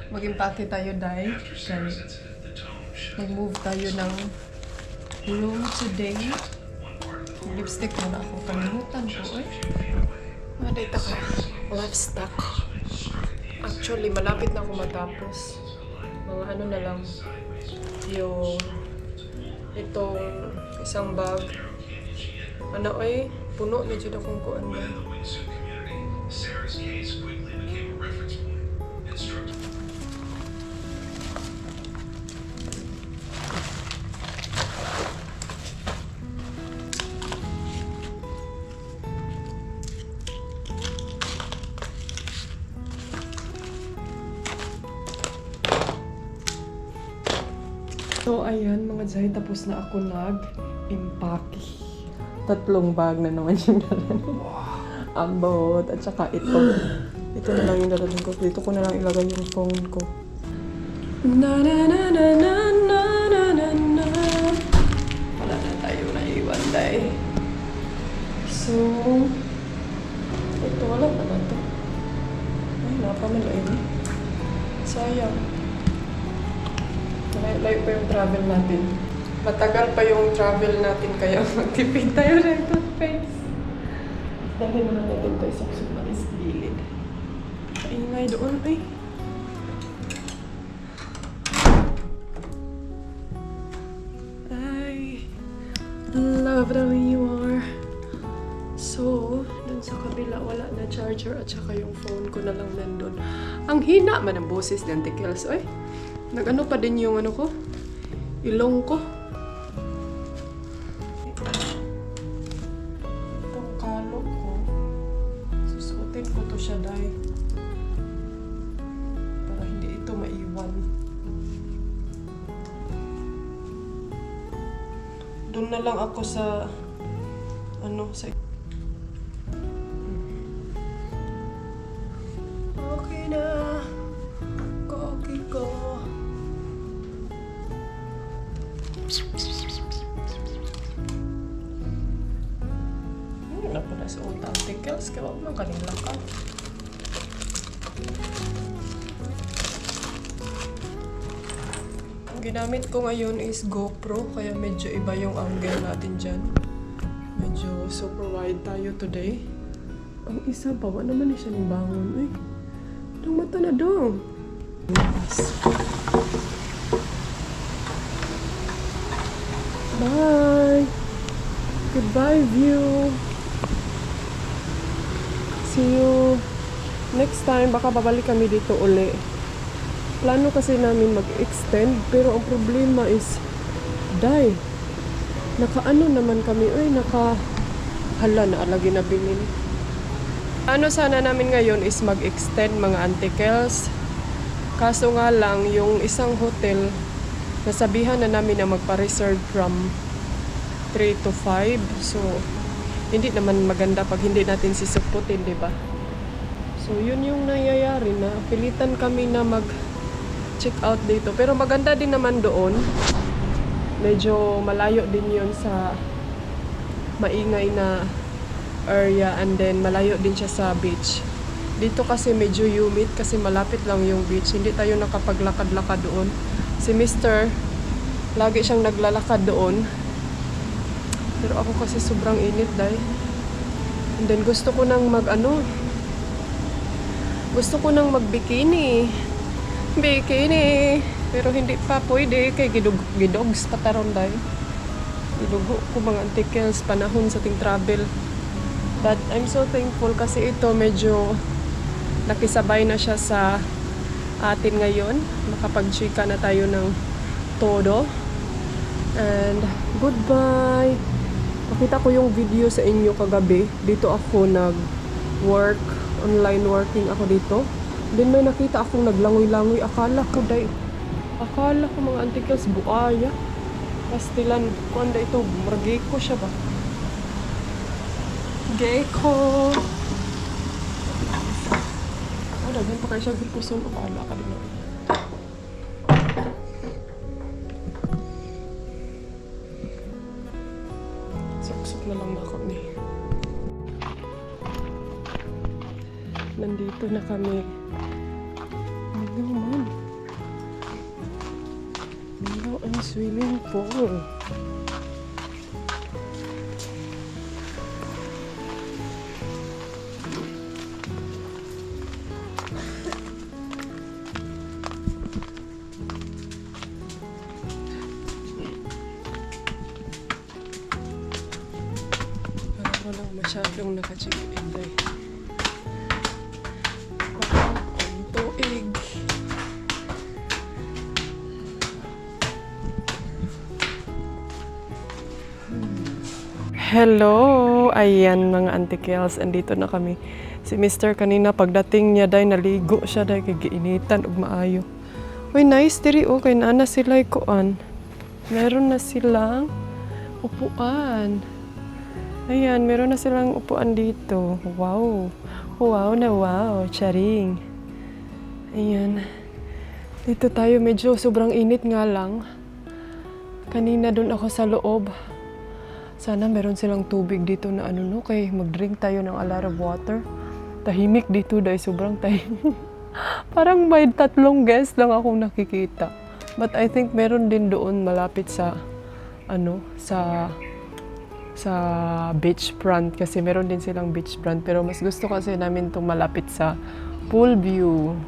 Mag-impake tayo, Day. Mag-move tayo ng room today. Lipstick mo na ako. Kalimutan ko, eh. Dito ka. Livestock. Actually, malapit na ako matapos. Mga ano na lang. Yung itong isang bag. Ano ay, puno na dyan akong kuan ba. So, ayan mga Zay, tapos na ako nag-impake. 3 bag na naman yung dalalan. Ambot, at saka ito. Ito na lang yung dalalan ko. Dito ko na lang ilagay yung phone ko. Na na na na na na na na na. Wala na tayo naiwan, Day. So, ito wala na to. Ay, napamalain eh. Sayang. Layo pa yung travel natin. Matagal pa yung travel natin kaya magtipid tayo ng toothpaste. Dahil naman natin ito isaksok na is gilid. Kaingay doon ay. I love the way you are. So, dun sa kabila wala na charger at saka yung phone ko na lang nandun. Ang hina man ang boses ng Tikels. Oy, nag-ano pa din yung ano ko? Ilong ko. Itong kalo ko. Susuotin ko to siya, Day. Para hindi ito maiwan. Doon na lang ako sa ano, sa okay na. Okay ko. Ano po na sa utang Tikels? Kaya huwag man kanila ka. Ang ginamit ko ngayon is GoPro. Kaya medyo iba yung angle natin dyan. Medyo super wide tayo today. Ang isa pa, wala naman siya ng bangon. Ay, anong mata na dong? Bye! Goodbye, view! See you next time. Baka babalik kami dito uli. Plano kasi namin mag-extend, pero ang problema is, Day, nakaano naman kami, nakahala na alagi na binin. Ano sana namin ngayon is mag-extend mga Tikels. Kaso nga lang, yung isang hotel, nasabihan na namin na magpa-reserve from 3 to 5. So, hindi naman maganda pag hindi natin sisuputin, di ba? So, yun yung nangyayari na pilitan kami na mag-check out dito. Pero maganda din naman doon. Medyo malayo din yun sa maingay na area and then malayo din siya sa beach. Dito kasi medyo humid kasi malapit lang yung beach. Hindi tayo nakapaglakad-lakad doon. Si Mr. lagi siyang naglalakad doon. Pero ako kasi sobrang init, Day. And then gusto ko nang gusto ko nang mag-bikini. Bikini. Pero hindi pa pwede kay gidogs pataron, Day. Gidugo ko mga Tikels panahon sa ting travel. But I'm so thankful kasi ito medyo nakisabay na siya sa atin ngayon. Makapag-chika na tayo ng todo. And goodbye! Pakita ko yung video sa inyo kagabi. Dito ako nag-work. Online working ako dito. Then may nakita akong naglangoy-langoy. Akala ko mga Tikels buaya. Pastilan. Kuanda ito. Margeko siya ba? Gecko! Daghan pa kayo siya gulpuson o paala ka din. Saksok na lang ako ni. Nandito na kami. Ay naman. Swimming pool. Parang walang masyadong naka-check-in day. Ang tuig. Hello! Ayan mga antikels, andito na kami. Si Mr. kanina pagdating niya day naligo siya day kay giinitan ug maayo. Uy, nice diri kay naana sila kuan. Meron na silang upuan. Ayan, meron na silang upuan dito. Wow! Wow na wow! Charing! Ayan. Dito tayo medyo sobrang init nga lang. Kanina doon ako sa loob. Sana meron silang tubig dito na kay mag-drink tayo ng a lot of water. Tahimik dito dahil sobrang tahimik. Parang may 3 guests lang akong nakikita. But I think meron din doon malapit sa sa beach front kasi meron din silang beach front pero mas gusto kasi namin itong malapit sa pool view.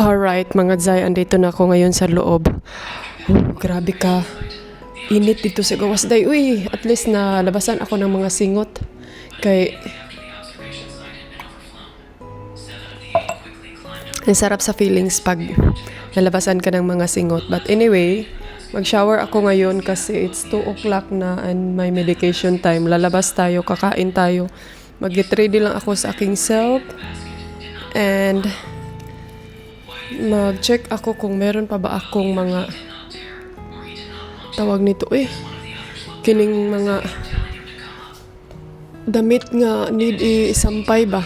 Alright, mga Zay, andito na ako ngayon sa loob. Grabe ka. Init dito sa gawas day. Uy, at least na labasan ako ng mga singot. Kay ang sarap sa feelings pag nalabasan ka ng mga singot. But anyway, mag-shower ako ngayon kasi it's 2 o'clock na and my medication time. Lalabas tayo, kakain tayo. Mag-get ready lang ako sa aking self. And mag-check ako kung meron pa ba akong mga tawag nito kining mga damit nga need isampay ba.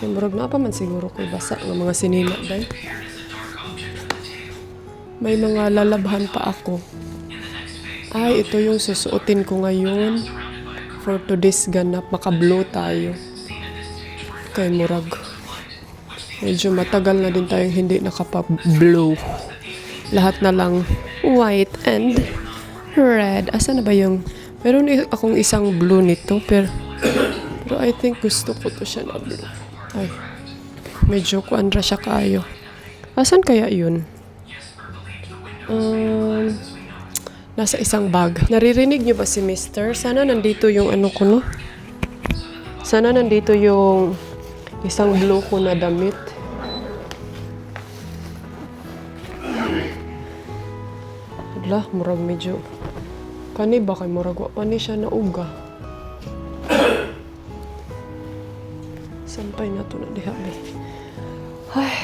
Murag na pa man siguro ko basa ng mga sinina day. May mga lalabhan pa ako. Ay, ito yung susuotin ko ngayon for today's ganap. Maka-blue tayo. Kay murag medyo matagal na din tayong hindi nakapa-blue. Lahat na lang white and red. Asa na ba yung meron akong isang blue nito pero I think gusto ko to siya na blue. Ay, medyo kuandra siya kayo. Asan kaya yun? Nasa isang bag. Naririnig niyo ba si Mr.? Sana nandito yung ko no? Sana nandito yung isang blue ko na damit. Hala, murag medyo kani ba kay murag wa pa ni siya na uga. Sampay na to na diha be. Ay.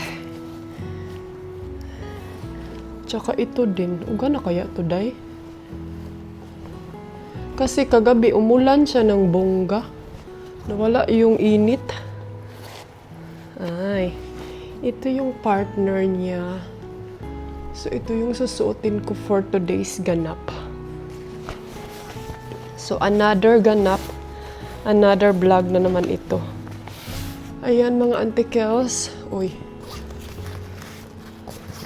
Tsaka ito din, uga na kaya to day? Kasi kagabi umulan siya ng bongga. Nawala yung init. Ay, ito yung partner niya. So, ito yung susuotin ko for today's ganap. So, another ganap, another vlog na naman ito. Ayan mga antikels. Uy.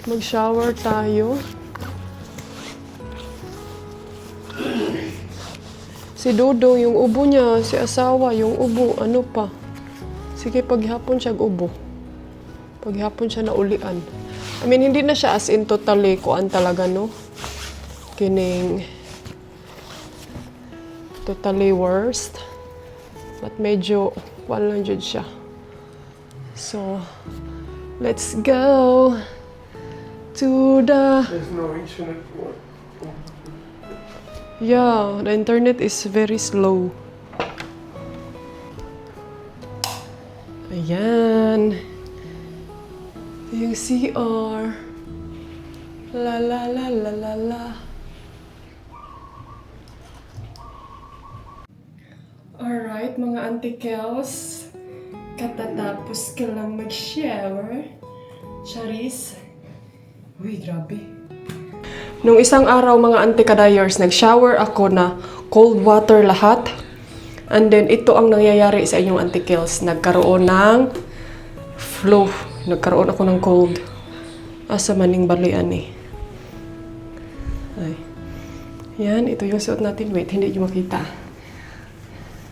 Mag-shower tayo. Si Dudong, yung ubo niya, si asawa, yung ubo, ano pa. Sige, paghapon siya ubo. Paghapon siya naulian. I mean, hindi na siya as in totally kuan talaga, no? Kining totally worst. But medyo kuan lang dyan siya. So, let's go to the... There's no internet. Yeah, the internet is very slow. Ayan. Yung CR. La la la la la la. Alright, mga antikels. Katatapos ka lang mag-shower. Charis. Uy, grabe. Nung isang araw, mga antikadayers, nag-shower ako na cold water lahat. And then, ito ang nangyayari sa inyong Auntie Kels. Nagkaroon ng flu. Nagkaroon ako ng cold. Asa maning balian eh. Ay. Yan, ito yung suot natin. Wait, hindi nyo makita.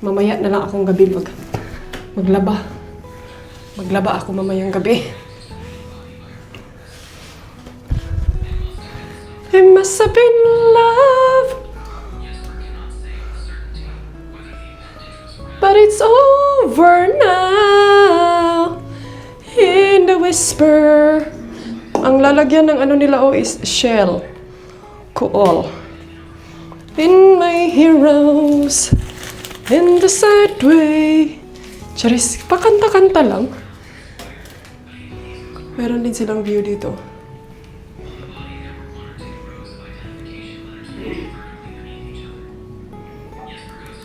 Mamaya na lang akong gabi maglaba. Maglaba ako mamayang gabi. It must have been love. But it's over now. In the whisper. Ang lalagyan ng ano nila is shell. Kool. In my heroes. In the side way. Charis, pakanta-kanta lang. Meron din silang view dito.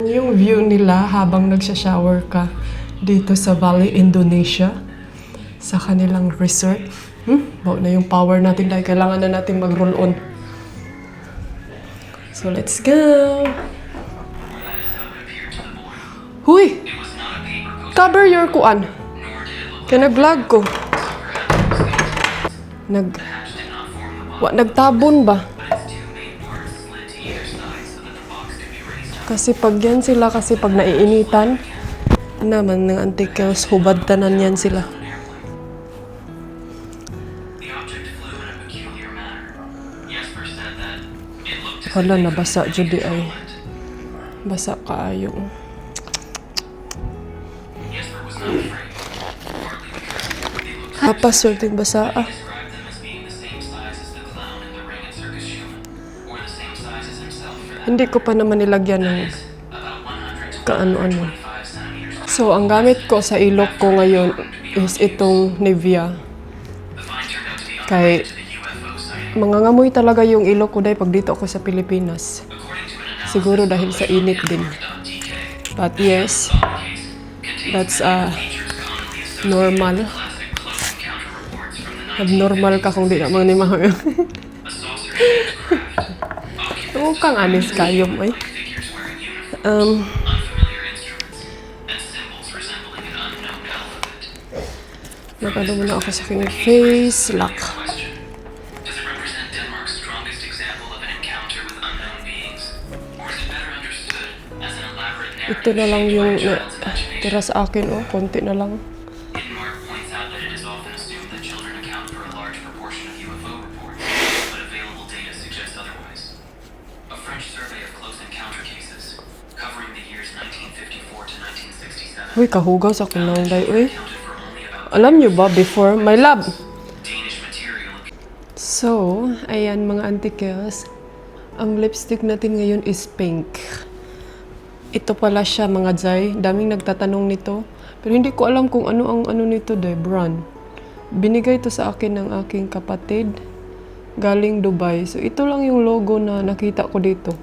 Yung view nila habang nagsha-shower ka dito sa Bali, Indonesia. Sa kanilang resort. Bawa na yung power natin dahil kailangan na natin mag-roll on. So let's go! Huy! Cover your kuan. Kaya nag-vlog ko. Nagtabon ba? Kasi pag yan sila, kasi pag naiinitan, naman ng Auntie Kels, hubad tanan yan sila. Hala, nabasa Judy ay. Basa kaayo. Kapaswerte basa ah. Hindi ko pa naman nilagyan ng kaano-ano. So, ang gamit ko sa ilok ko ngayon is itong Nivea. Kay mangangamoy talaga yung ilok ko dahil pag dito ako sa Pilipinas. Siguro dahil sa init din. But yes, that's normal. Abnormal ka kung di naman ni mahal. Oo kang anis kayom ay. Nagano muna ako sa aking face lock. Ito na lang yung tira sa akin, oh, konti na lang. Uy, kahugaw sa akong naunday, uy. Alam nyo ba, before, my love. So, ayan mga Auntie Kels. Ang lipstick natin ngayon is pink. Ito pala siya mga Jai. Daming nagtatanong nito. Pero hindi ko alam kung ano ang ano nito, brand. Binigay ito sa akin ng aking kapatid. Galing Dubai. So, ito lang yung logo na nakita ko dito.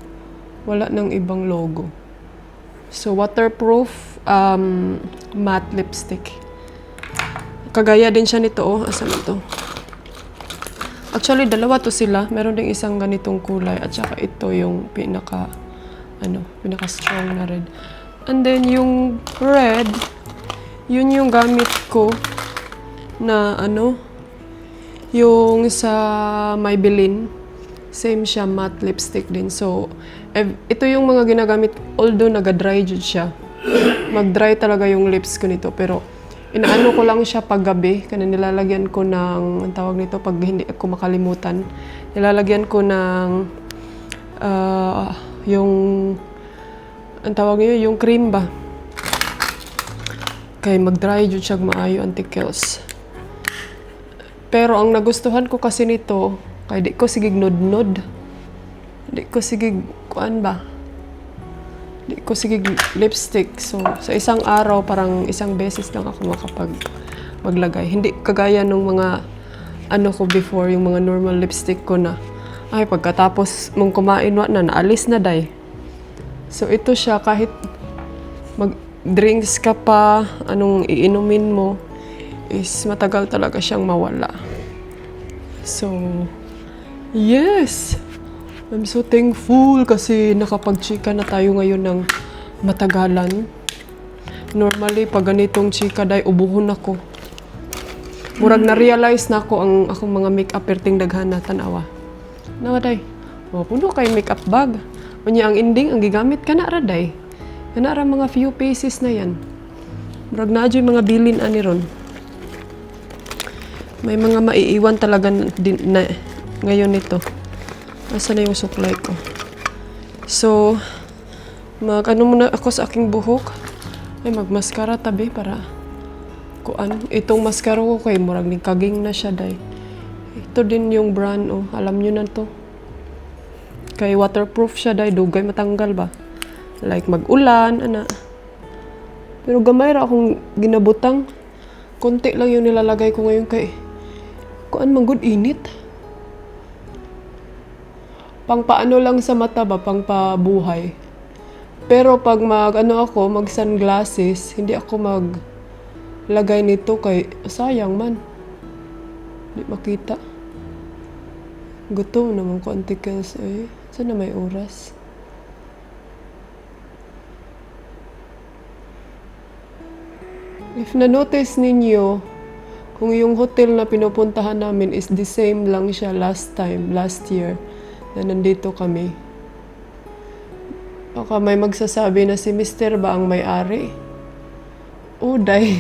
Wala nang ibang logo. So, waterproof matte lipstick. Kagaya din siya nito, oh. Asan ito? Actually, dalawa to sila. Meron ding isang ganitong kulay. At saka ito yung pinaka-strong na red. And then, yung red, yun yung gamit ko na yung sa Maybelline. Same siya, matte lipstick din. So, ito yung mga ginagamit, although naga-dry jud siya. Mag-dry talaga yung lips ko nito. Pero, inaano ko lang siya paggabi. Kaya nilalagyan ko ng, ang tawag nito, pag hindi ako makalimutan, nilalagyan ko ng, yung, ang tawag niyo, yung cream ba? Kaya mag-dry jud siya maayo, Auntie Kels. Pero, ang nagustuhan ko kasi nito, kaya di ko sigig nod-nod. Di ko sigig, kuan ba? Di ko sigig lipstick. So, sa isang araw, parang isang beses lang ako maglagay. Hindi kagaya nung mga, ko before, yung mga normal lipstick ko na, ay, pagkatapos mong kumain, naalis na day. So, ito siya, kahit mag-drinks ka pa, anong iinumin mo, is matagal talaga siyang mawala. So, yes! I'm so thankful kasi nakapag-chika na tayo ngayon ng matagalan. Normally, pag ganitong chika, day, ubuhon ako. Murag na-realize na ako ang akong mga make-up perting daghan na tanawa. Nawa, day. O, puno kay make-up bag. Unya, ang ending, ang gigamit ka na ra, day. Kana ra mga few pieces na yan. Murag na dyan mga bilin ani ron. May mga maiiwan talaga din na ngayon ito. Asa na yung suklay ko? So, ano muna ako sa aking buhok. Ay, magmaskara tabi para kuan. Itong maskara ko kay murag ni kaging na siya, day. Ito din yung brand, oh. Alam nyo na to. Kay waterproof siya, day. Dugay matanggal ba? Like mag-ulan, ana. Pero gamay ra akong ginabutang. Konti lang yung nilalagay ko ngayon kay kuan man good init. Pang paano lang sa mata ba, pang pabuhay. Pero pag mag sunglasses, hindi ako maglagay nito kay sayang man. Hindi makita. Gutom naman ko antikels eh. Sana may oras. If na-notice ninyo, kung yung hotel na pinupuntahan namin is the same lang siya last year, na nandito kami. Baka may magsasabi na si Mr. ba ang may-ari? Uday.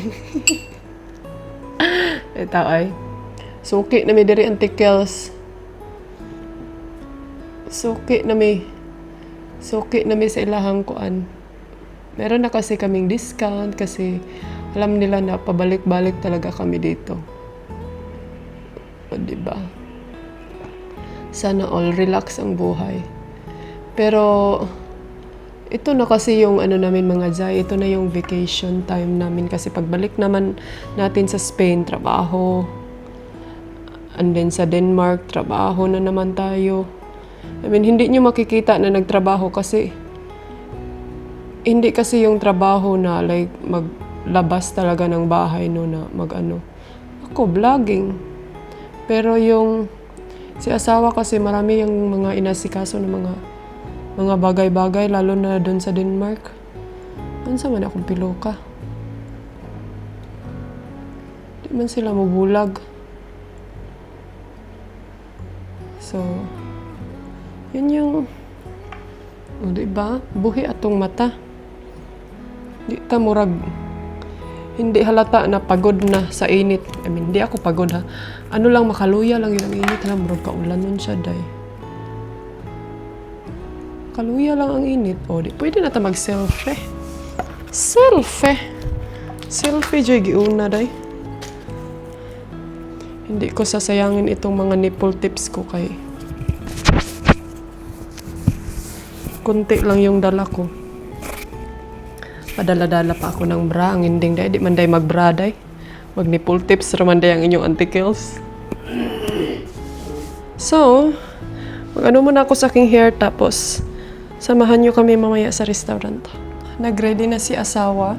Ito ay. Suki na may diri antikels. Suki na may sa ilahang kuan. Meron na kasi kaming discount kasi alam nila na pabalik-balik talaga kami dito. O, diba? Sana all relax ang buhay. Pero ito na kasi yung namin mga Jai, ito na yung vacation time namin kasi pagbalik naman natin sa Spain, trabaho. And then sa Denmark, trabaho na naman tayo. I mean, hindi nyo makikita na nagtrabaho kasi hindi kasi yung trabaho na like maglabas talaga ng bahay no na Ako, vlogging. Pero yung si asawa kasi marami yung mga inasikaso ng mga bagay-bagay, lalo na doon sa Denmark. Ano sa man akong piloka? Di man sila mabulag. So, yun yung, diba? Buhi atong mata. Di ta murag, hindi halata na pagod na sa init. I mean, hindi ako pagod ha. Ano lang, makaluya lang yun ang init ha. Murag kaulan nun siya, day. Kaluya lang ang init. O, di, pwede na ta mag-selfie. Selfie, joy, giuna, day. Hindi ko sasayangin itong mga nipple tips ko kay kunti lang yung dala ko. Padala-dala pa ako ng bra. Ang ending, day. Di man day mag-bra, day. Mag-nipple tips raman day ang inyong antikels. So, muna ako sa aking hair tapos samahan nyo kami mamaya sa restaurant. Nag-ready na si asawa.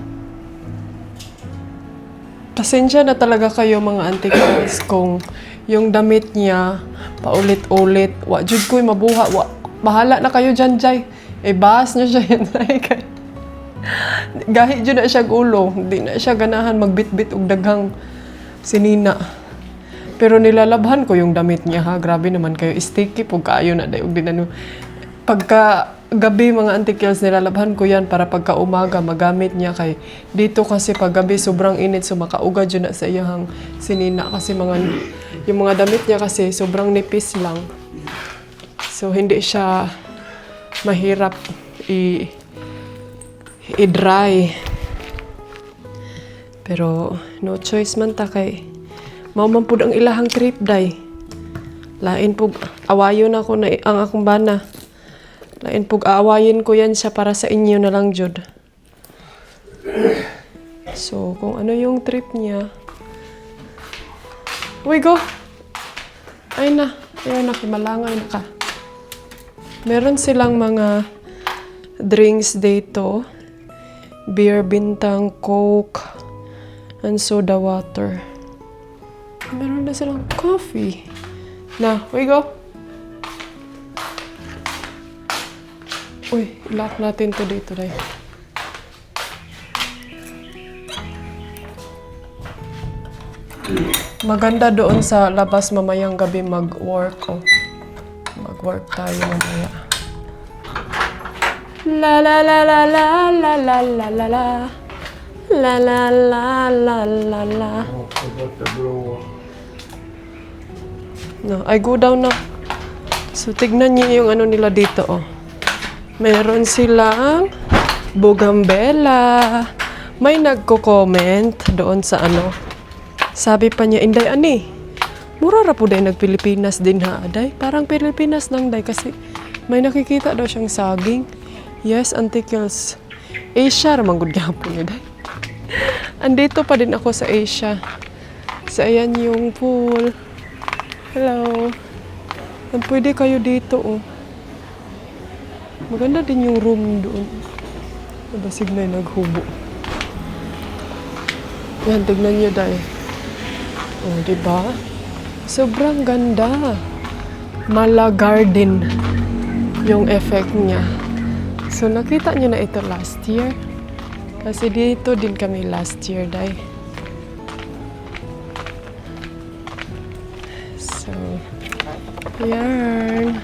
Pasensya na talaga kayo mga antikels kung yung damit niya paulit-ulit. Wa jud ko'y mabuha. Bahala na kayo dyan, Jai. Bahas nyo siya yan. Gahi dyan na siya ulo. Hindi na siya ganahan magbit-bit og daghang sinina. Pero nilalabhan ko yung damit niya ha. Grabe naman kayo. Sticky po kayo na. Pagka gabi mga antikels, nilalabhan ko yan para pagka umaga magamit niya kay dito kasi pag gabi sobrang init so makauga dyan na sa iyang sinina kasi yung mga damit niya kasi sobrang nipis lang. So, hindi siya mahirap i-dry. Pero, no choice man ta kay mauman pud ang ilahang trip, day. Lain pug awayon ako na ang akong bana. Lain pug aawayin ko yan siya para sa inyo na lang, jud. So, kung ano yung trip niya. Uy, go! Ay na. Ayan na, kimalangay na ka. Meron silang mga drinks dito. Beer, bintang, Coke, and soda water. Meron na silang coffee. Na, we go. Uy, lock natin to dito, day. Maganda doon sa labas mamayang gabi mag-work, oh. Mag-work tayo mamaya. La la la la la la la la la la. La la la la la la. Oh, forgot the blower. No, I go down na. So, tignan niyo yung ano nila dito, oh. Meron silang bougainvillea. May nagko-comment doon sa ano. Sabi pa niya, Inday, ani, mura ra po day nag-Pilipinas din ha, day. Parang Pilipinas lang, day, kasi may nakikita daw siyang saging. Yes, Auntie Kels. Asia, ramang good gapon niya, day. Andito pa din ako sa Asia. So, ayan yung pool. Hello. And pwede kayo dito, oh. Maganda din yung room doon. Nabasig na yung naghubo. Yan, tignan nyo, day. Oh, diba? Sobrang ganda. Mala garden yung effect niya. So, nakita nyo na ito last year. Kasi dito din kami last year, day. So, yan.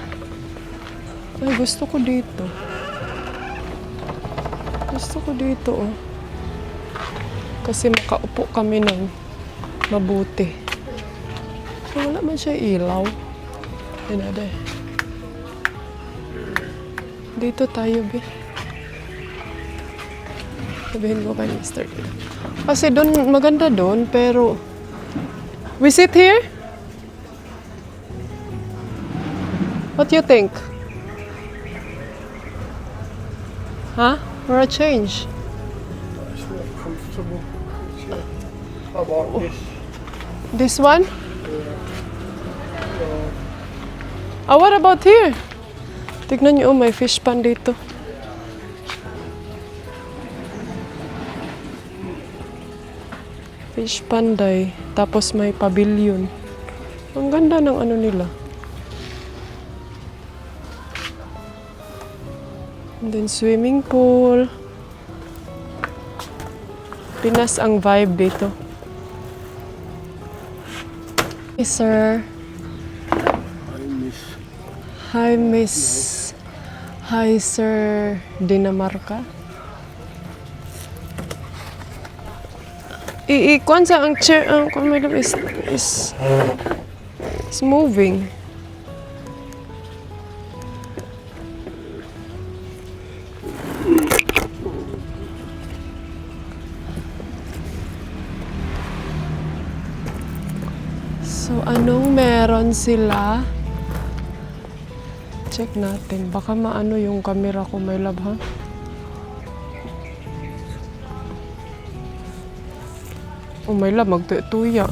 Ay, gusto ko dito. Gusto ko dito, oh. Kasi makaupo kami ng mabuti. So, wala man siya ilaw. Yan na, day. Dito tayo, be. Sabihin ko kay Mr. Kasi doon, maganda doon, pero we sit here? What do you think? Huh? For a change? It's not comfortable. How about this? This one? What about here? Tignan niyo, oh, may fish pan dito. Fish panday. Tapos may pavilion. Ang ganda ng ano nila. And then swimming pool. Pinas ang vibe dito. Hey, sir. I miss. Hi, Miss. Hi, Sir Dinamarca. Kuan sa ang chair, ang madam is moving. So, anong meron sila? Check natin. Baka maano yung camera ko, my love, ha? Oh, my love, magtuya.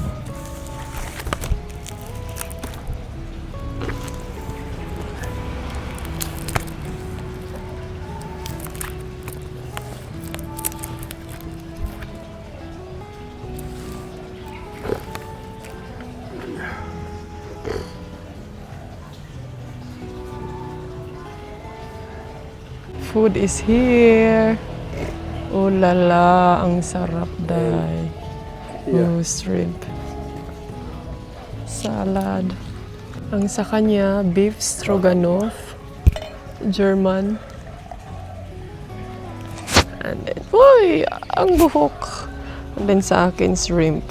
Food is here. Oh lala, ang sarap, day. Oh, shrimp. Salad. Ang sa kanya, beef stroganoff. German. And then, uy, ang buhok. And then sa akin, shrimp.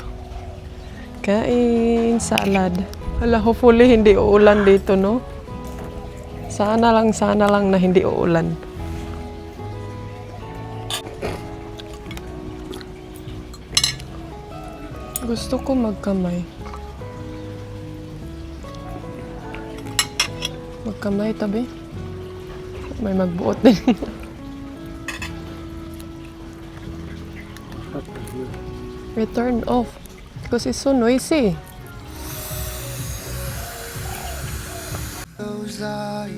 Kain, salad. Hala, hopefully hindi uulan dito, no? Sana lang na hindi uulan. Gusto ko magkamay. Magkamay, tabi. May magbuot din. We turned off because it's so noisy. Those eyes,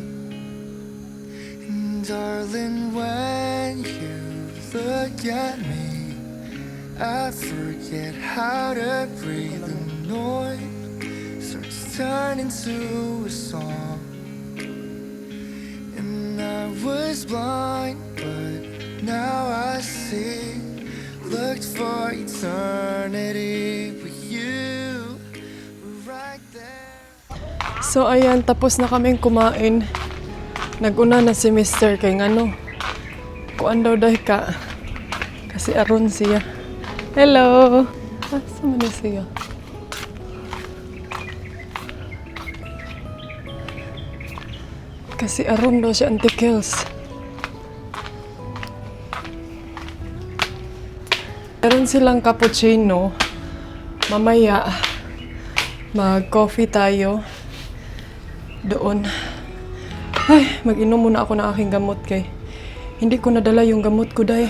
and darling, when you look at me, I forget how to breathe. The noise starts turning to a song, and I would was blind, but now I see. Looked for eternity with you right there. So ayan, tapos na kaming kumain. Naguna na si Mr. kay ngano. Kuan daw dahi ka. Kasi aron siya. Hello! Saan man siya? Kasi aron daw siya, Auntie Kels. Meron silang cappuccino. Mamaya, mag-coffee tayo. Doon. Ay, mag-inom muna ako ng aking gamot kay hindi ko nadala yung gamot ko, day.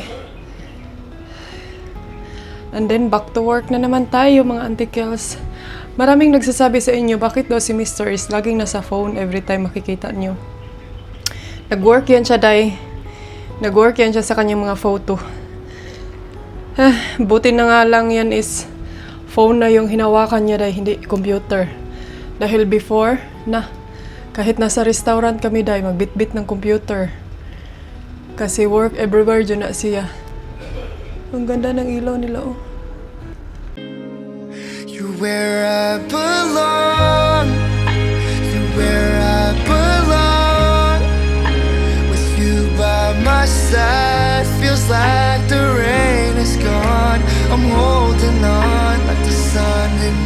And then, back to work na naman tayo, mga Auntie Kels. Maraming nagsasabi sa inyo, bakit daw si Mr. is laging nasa phone every time makikita nyo. Nag-work yan siya, day. Nag-work yan siya sa kanyang mga photo. Buti na nga lang yan is phone na yung hinawakan niya, day, hindi computer. Dahil before, kahit nasa restaurant kami, day, magbitbit ng computer. Kasi work everywhere dyan na siya. Ang ganda ng ilaw nila, oh. You're where I belong. You're where I belong. With you by my side, feels like the rain is gone. I'm holding on like the sun in